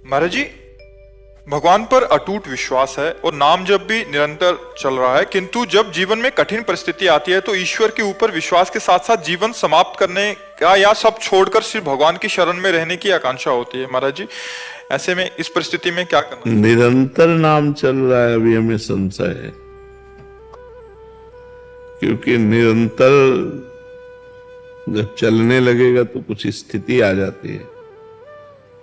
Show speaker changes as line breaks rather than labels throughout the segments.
महाराज जी, भगवान पर अटूट विश्वास है और नाम जप भी निरंतर चल रहा है, किंतु जब जीवन में कठिन परिस्थिति आती है तो ईश्वर के ऊपर विश्वास के साथ साथ जीवन समाप्त करने का या सब छोड़कर सिर्फ भगवान की शरण में रहने की आकांक्षा होती है। महाराज जी, ऐसे में इस परिस्थिति में क्या करना?
निरंतर नाम चल रहा है, अभी हमें संशय है, क्योंकि निरंतर जब चलने लगेगा तो कुछ स्थिति आ जाती है।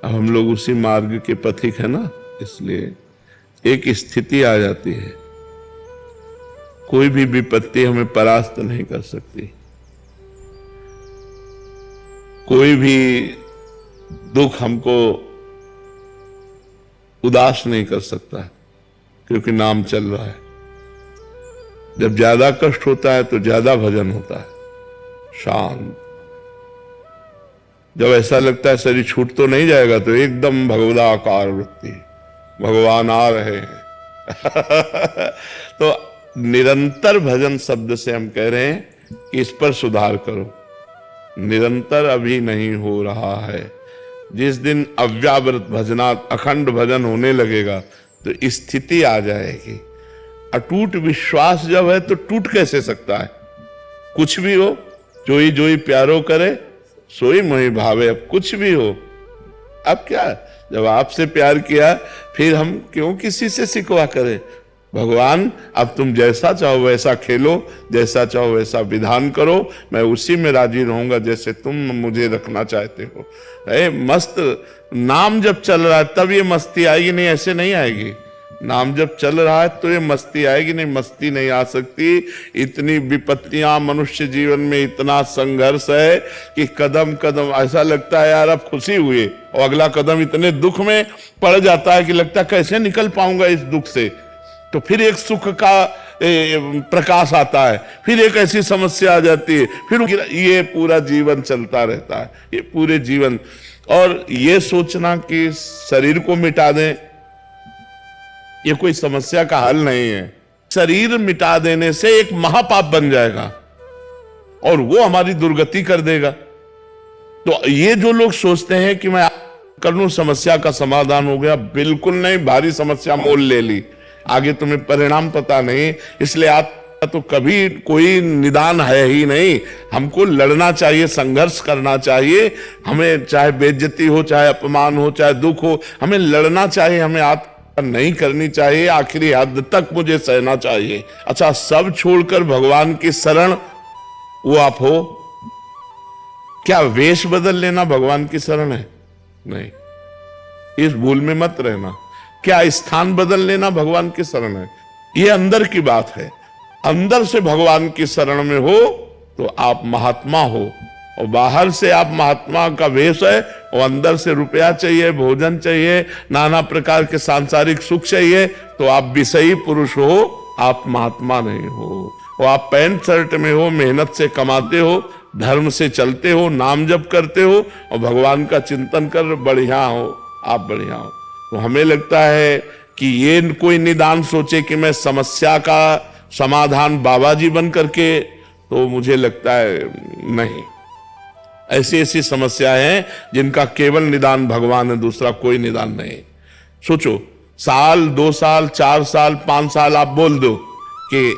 अब हम लोग उसी मार्ग के पथिक है ना, इसलिए एक स्थिति आ जाती है। कोई भी विपत्ति हमें परास्त नहीं कर सकती, कोई भी दुख हमको उदास नहीं कर सकता, क्योंकि नाम चल रहा है। जब ज्यादा कष्ट होता है तो ज्यादा भजन होता है, शांत। जब ऐसा लगता है शरीर छूट तो नहीं जाएगा तो एकदम भगवदाकार वृत्ति, भगवान आ रहे हैं। तो निरंतर भजन शब्द से हम कह रहे हैं कि इस पर सुधार करो। निरंतर अभी नहीं हो रहा है। जिस दिन अव्यावृत भजनात् अखंड भजन होने लगेगा तो स्थिति आ जाएगी। अटूट विश्वास जब है तो टूट कैसे सकता है? कुछ भी हो, जोई जोई प्यारो करे सोई मोहि भावे। अब कुछ भी हो, अब क्या, जब आपसे प्यार किया फिर हम क्यों किसी से शिकवा करें? भगवान, अब तुम जैसा चाहो वैसा खेलो, जैसा चाहो वैसा विधान करो, मैं उसी में राजी रहूंगा जैसे तुम मुझे रखना चाहते हो। मस्त नाम जब चल रहा है तब ये मस्ती आएगी, नहीं ऐसे नहीं आएगी। नाम जब चल रहा है तो ये मस्ती आएगी, नहीं मस्ती नहीं आ सकती। इतनी विपत्तियां मनुष्य जीवन में, इतना संघर्ष है कि कदम कदम ऐसा लगता है यार अब खुशी हुई, और अगला कदम इतने दुख में पड़ जाता है कि लगता है कैसे निकल पाऊंगा इस दुख से। तो फिर एक सुख का प्रकाश आता है, फिर एक ऐसी समस्या आ जाती है, फिर ये पूरा जीवन चलता रहता है, ये पूरे जीवन। और ये सोचना कि शरीर को मिटा दें, ये कोई समस्या का हल नहीं है। शरीर मिटा देने से एक महापाप बन जाएगा और वो हमारी दुर्गति कर देगा। तो ये जो लोग सोचते हैं कि मैं कर लूं समस्या का समाधान हो गया, बिल्कुल नहीं। भारी समस्या मोल ले ली, आगे तुम्हें परिणाम पता नहीं, इसलिए आप तो कभी कोई निदान है ही नहीं। हमको लड़ना चाहिए, संघर्ष करना चाहिए। हमें चाहे बेइज्जती हो, चाहे अपमान हो, चाहे दुख हो, हमें लड़ना चाहिए, हमें आत्म नहीं करनी चाहिए। आखिरी हद तक मुझे सहना चाहिए। अच्छा, सब छोड़कर भगवान की शरण वो आप हो, क्या वेश बदल लेना भगवान की शरण है? नहीं, इस भूल में मत रहना। क्या स्थान बदल लेना भगवान की शरण है? ये अंदर की बात है। अंदर से भगवान की शरण में हो तो आप महात्मा हो, और बाहर से आप महात्मा का वेश है, और अंदर से रुपया चाहिए, भोजन चाहिए, नाना प्रकार के सांसारिक सुख चाहिए, तो आप विषयी पुरुष हो, आप महात्मा नहीं हो। और आप पैंट शर्ट में हो, मेहनत से कमाते हो, धर्म से चलते हो, नाम जप करते हो और भगवान का चिंतन कर बढ़िया हो, आप बढ़िया हो। तो हमें लगता है कि ये कोई निदान सोचे कि मैं समस्या का समाधान बाबा जी बन करके, तो मुझे लगता है नहीं। ऐसी ऐसी समस्या है जिनका केवल निदान भगवान है, दूसरा कोई निदान नहीं। सोचो, साल 2 साल 4 साल 5 साल आप बोल दो कि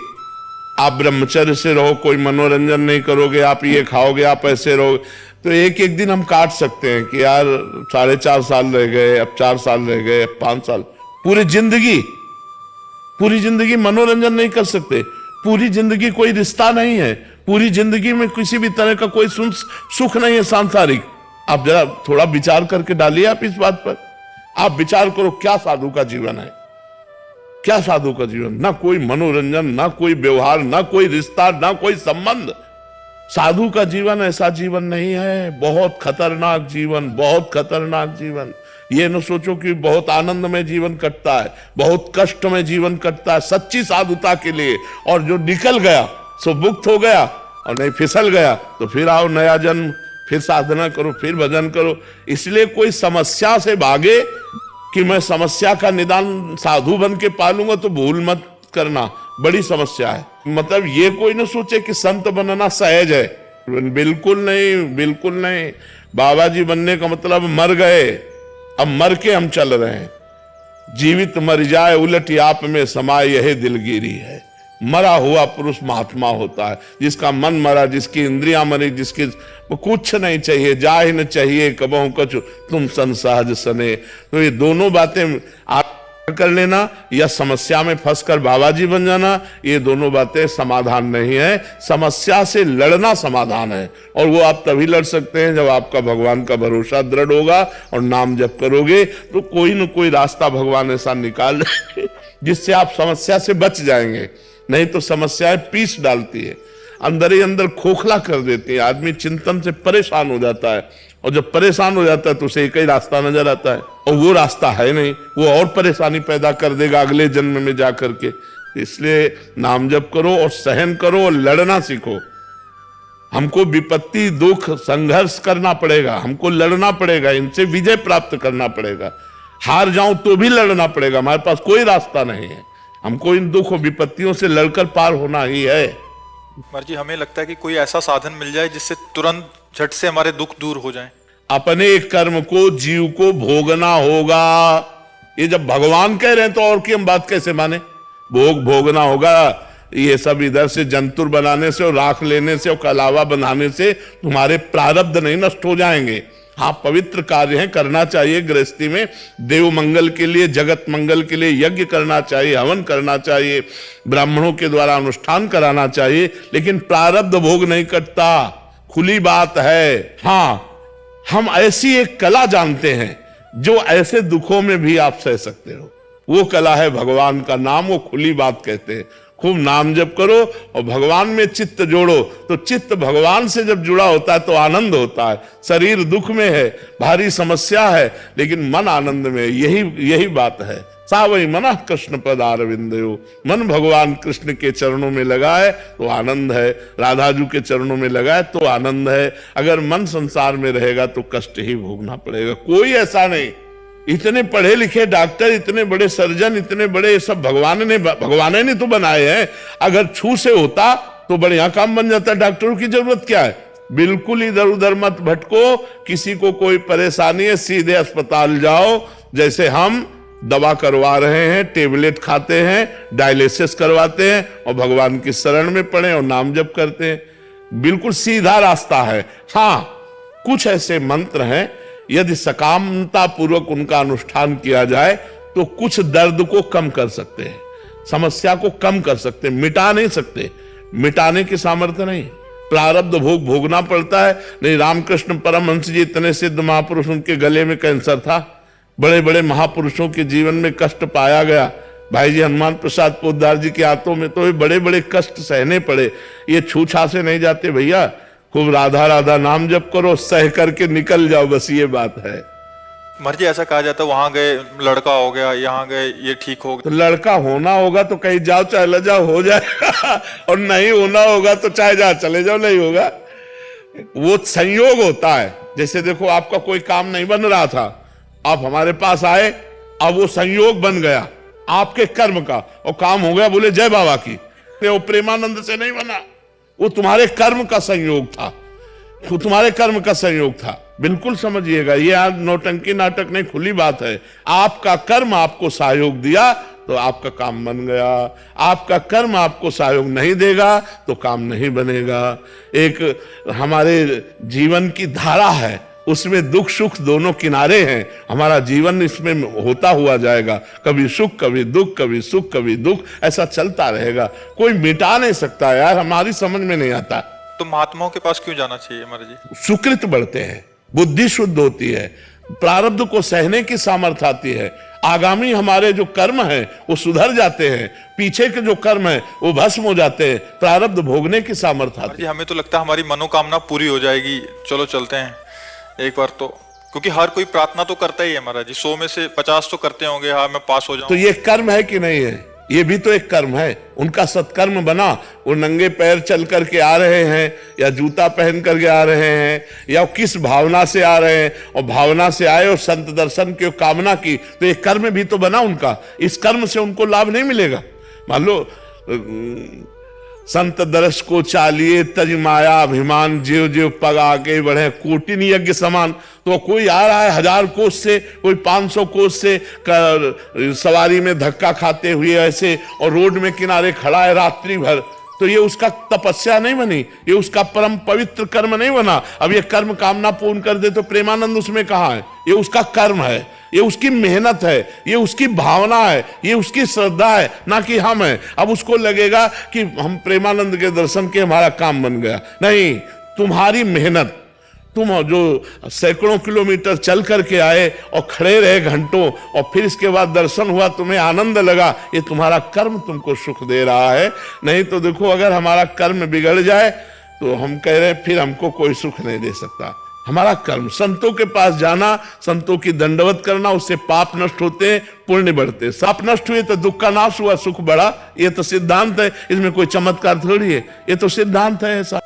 आप ब्रह्मचर्य से रहो, कोई मनोरंजन नहीं करोगे, आप ये खाओगे, आप ऐसे रहोगे, तो एक एक दिन हम काट सकते हैं कि यार 4.5 साल रह गए, अब 4 साल रह गए, अब 5 साल। पूरी जिंदगी मनोरंजन नहीं कर सकते, पूरी जिंदगी कोई रिश्ता नहीं है, पूरी जिंदगी में किसी भी तरह का कोई सुख नहीं है सांसारिक। आप जरा थोड़ा विचार करके डालिए आप इस बात पर। आप विचार करो, क्या साधु का जीवन है? क्या साधु का जीवन? ना कोई मनोरंजन, ना कोई व्यवहार, ना कोई रिश्ता, ना कोई संबंध। साधु का जीवन ऐसा जीवन नहीं है। बहुत खतरनाक जीवन, बहुत खतरनाक जीवन। ये न सोचो कि बहुत आनंद में जीवन कटता है, बहुत कष्ट में जीवन कटता है सच्ची साधुता के लिए। और जो निकल गया सो मुक्त हो गया, और नहीं फिसल गया तो फिर आओ नया जन्म, फिर साधना करो, फिर भजन करो। इसलिए कोई समस्या से भागे कि मैं समस्या का निदान साधु बन के पालूंगा, तो भूल मत करना, बड़ी समस्या है। मतलब ये कोई न सोचे कि संत बनना सहज है, बिल्कुल नहीं, बिल्कुल नहीं। बाबा जी बनने का मतलब मर गए, अब मर के हम चल रहे हैं। जीवित मर जाए उलट आप में समाए यही दिलगिरी है। मरा हुआ पुरुष महात्मा होता है, जिसका मन मरा, जिसकी इंद्रियां मरी, जिसकी कुछ नहीं चाहिए, जा ही न चाहिए कबहू कछु तुम संसहज सने। तो ये दोनों बातें आप कर लेना या समस्या में फंसकर बाबा जी बन जाना, ये दोनों बातें समाधान नहीं है। समस्या से लड़ना समाधान है, और वो आप तभी लड़ सकते हैं जब आपका भगवान का भरोसा दृढ़ होगा और नाम जप करोगे तो कोई न कोई रास्ता भगवान ऐसा निकाल देंगे जिससे आप समस्या से बच जाएंगे। नहीं तो समस्याएं पीस डालती है, अंदर ही अंदर खोखला कर देती है, आदमी चिंतन से परेशान हो जाता है, और जब परेशान हो जाता है तो उसे एक ही रास्ता नजर आता है, और वो रास्ता है नहीं, वो और परेशानी पैदा कर देगा अगले जन्म में जाकर के। इसलिए नाम जप करो और सहन करो और लड़ना सीखो। हमको विपत्ति, दुख, संघर्ष करना पड़ेगा, हमको लड़ना पड़ेगा, इनसे विजय प्राप्त करना पड़ेगा। हार जाऊं तो भी लड़ना पड़ेगा, हमारे पास कोई रास्ता नहीं है, हमको इन दुख और विपत्तियों से लड़कर पार होना ही है।
मर्जी हमें लगता है कि कोई ऐसा साधन मिल जाए जिससे तुरंत झट से हमारे दुख दूर हो जाएं।
अपने कर्म को जीव को भोगना होगा। ये जब भगवान कह रहे हैं तो और की हम बात कैसे माने? भोगना होगा। ये सब इधर से जंतुर बनाने से और राख लेने से और कलावा बनाने से तुम्हारे प्रारब्ध नहीं नष्ट हो जाएंगे। हाँ, पवित्र कार्य है, करना चाहिए। गृहस्थी में देव मंगल के लिए, जगत मंगल के लिए यज्ञ करना चाहिए, हवन करना चाहिए, ब्राह्मणों के द्वारा अनुष्ठान कराना चाहिए, लेकिन प्रारब्ध भोग नहीं कटता, खुली बात है। हाँ, हम ऐसी एक कला जानते हैं जो ऐसे दुखों में भी आप सह सकते हो। वो कला है भगवान का नाम, वो खुली बात कहते हैं। खूब नाम जप करो और भगवान में चित्त जोड़ो, तो चित्त भगवान से जब जुड़ा होता है तो आनंद होता है। शरीर दुख में है, भारी समस्या है, लेकिन मन आनंद में। यही बात है। सावई मना कृष्ण पदारविंदयो, मन भगवान कृष्ण के चरणों में लगा है तो आनंद है, राधा जी के चरणों में लगा है तो आनंद है। अगर मन संसार में रहेगा तो कष्ट ही भोगना पड़ेगा। कोई ऐसा नहीं, इतने पढ़े लिखे डॉक्टर, इतने बड़े सर्जन, इतने बड़े सब भगवान ने तो बनाए हैं। अगर छू से होता तो बढ़िया काम बन जाता। डॉक्टरों की जरूरत क्या है? बिल्कुल इधर उधर मत भटको। किसी को कोई परेशानी है सीधे अस्पताल जाओ। जैसे हम दवा करवा रहे हैं, टेबलेट खाते हैं, डायलिसिस करवाते हैं और भगवान की शरण में पड़े और नाम जप करते हैं। बिल्कुल सीधा रास्ता है। हाँ, कुछ ऐसे मंत्र हैं, यदि सकामता पूर्वक उनका अनुष्ठान किया जाए तो कुछ दर्द को कम कर सकते हैं, समस्या को कम कर सकते हैं, मिटा नहीं सकते, मिटाने की सामर्थ्य नहीं। प्रारब्ध भोग भोगना पड़ता है। नहीं, रामकृष्ण परमहंस जी इतने सिद्ध महापुरुष, उनके गले में कैंसर था। बड़े बड़े महापुरुषों के जीवन में कष्ट पाया गया। भाई जी हनुमान प्रसाद पोद्दार जी के हाथों में तो बड़े बड़े कष्ट सहने पड़े। ये छूछा से नहीं जाते भैया। खूब राधा राधा नाम जप करो, सह करके निकल जाओ, बस ये बात है।
मर्जी ऐसा कहा जाता है, वहां गए लड़का हो गया, यहाँ गए ये ठीक हो गया।
तो लड़का होना होगा तो कहीं जाओ, चाहे ले जाओ, हो जाएगा। और नहीं होना होगा तो चाहे जहां चले जाओ, नहीं होगा। वो संयोग होता है। जैसे देखो, आपका कोई काम नहीं बन रहा था, आप हमारे पास आए, अब वो संयोग बन गया आपके कर्म का और काम हो गया। बोले जय बाबा की। वो प्रेमानंद से नहीं बना, वो तुम्हारे कर्म का संयोग था, वो तुम्हारे कर्म का संयोग था। बिल्कुल समझिएगा, ये आज नौटंकी नाटक नहीं, खुली बात है। आपका कर्म आपको सहयोग दिया तो आपका काम बन गया। आपका कर्म आपको सहयोग नहीं देगा तो काम नहीं बनेगा। एक हमारे जीवन की धारा है, उसमें दुख सुख दोनों किनारे हैं। हमारा जीवन इसमें होता हुआ जाएगा, कभी सुख कभी दुख, कभी सुख कभी दुख, ऐसा चलता रहेगा। कोई मिटा नहीं सकता यार, हमारी समझ में नहीं आता।
तो महात्माओं के पास क्यों जाना चाहिए महाराज जी?
सुकृत बढ़ते हैं, बुद्धि शुद्ध होती है, प्रारब्ध को सहने की सामर्थ्य आती है, आगामी हमारे जो कर्म हैं वो सुधर जाते हैं, पीछे के जो कर्म हैं वो भस्म हो जाते हैं, प्रारब्ध भोगने की सामर्थ्य आती है।
हमें तो लगता है हमारी मनोकामना पूरी हो जाएगी, चलो चलते हैं एक बार तो। क्योंकि हर कोई प्रार्थना तो करता ही है महाराज जी, 100 में से 50 तो करते होंगे, हाँ मैं पास हो जाऊं।
तो ये कर्म है कि नहीं है? ये भी तो एक कर्म है। उनका सत्कर्म बना, वो नंगे पैर चल करके आ रहे हैं या जूता पहन करके आ रहे हैं या किस भावना से आ रहे हैं, और भावना से आए और संत दर्शन की कामना की, तो एक कर्म भी तो बना उनका। इस कर्म से उनको लाभ नहीं मिलेगा। मान लो संत दर्श को चालिए तज माया अभिमान, जीव जीव पग आगे बढ़े कोटिन यज्ञ समान। तो कोई आ रहा है 1000 कोस से, कोई 500 कोस से सवारी में धक्का खाते हुए ऐसे, और रोड में किनारे खड़ा है रात्रि भर, तो ये उसका तपस्या नहीं बनी, ये उसका परम पवित्र कर्म नहीं बना। अब ये कर्म कामना पूर्ण कर दे तो प्रेमानंद उसमें कहाँ है? ये उसका कर्म है, ये उसकी मेहनत है, ये उसकी भावना है, ये उसकी श्रद्धा है, ना कि हम है। अब उसको लगेगा कि हम प्रेमानंद के दर्शन के हमारा काम बन गया। नहीं, तुम्हारी मेहनत, तुम जो सैकड़ों किलोमीटर चल करके आए और खड़े रहे घंटों, और फिर इसके बाद दर्शन हुआ, तुम्हें आनंद लगा, ये तुम्हारा कर्म तुमको सुख दे रहा है। नहीं तो देखो, अगर हमारा कर्म बिगड़ जाए तो हम कह रहे हैं फिर हमको कोई सुख नहीं दे सकता। हमारा कर्म, संतों के पास जाना, संतों की दंडवत करना, उससे पाप नष्ट होते हैं, पुण्य बढ़ते। पाप नष्ट हुए तो दुख का नाश हुआ, सुख बढ़ा। ये तो सिद्धांत है, इसमें कोई चमत्कार थोड़ी है, ये तो सिद्धांत है ऐसा।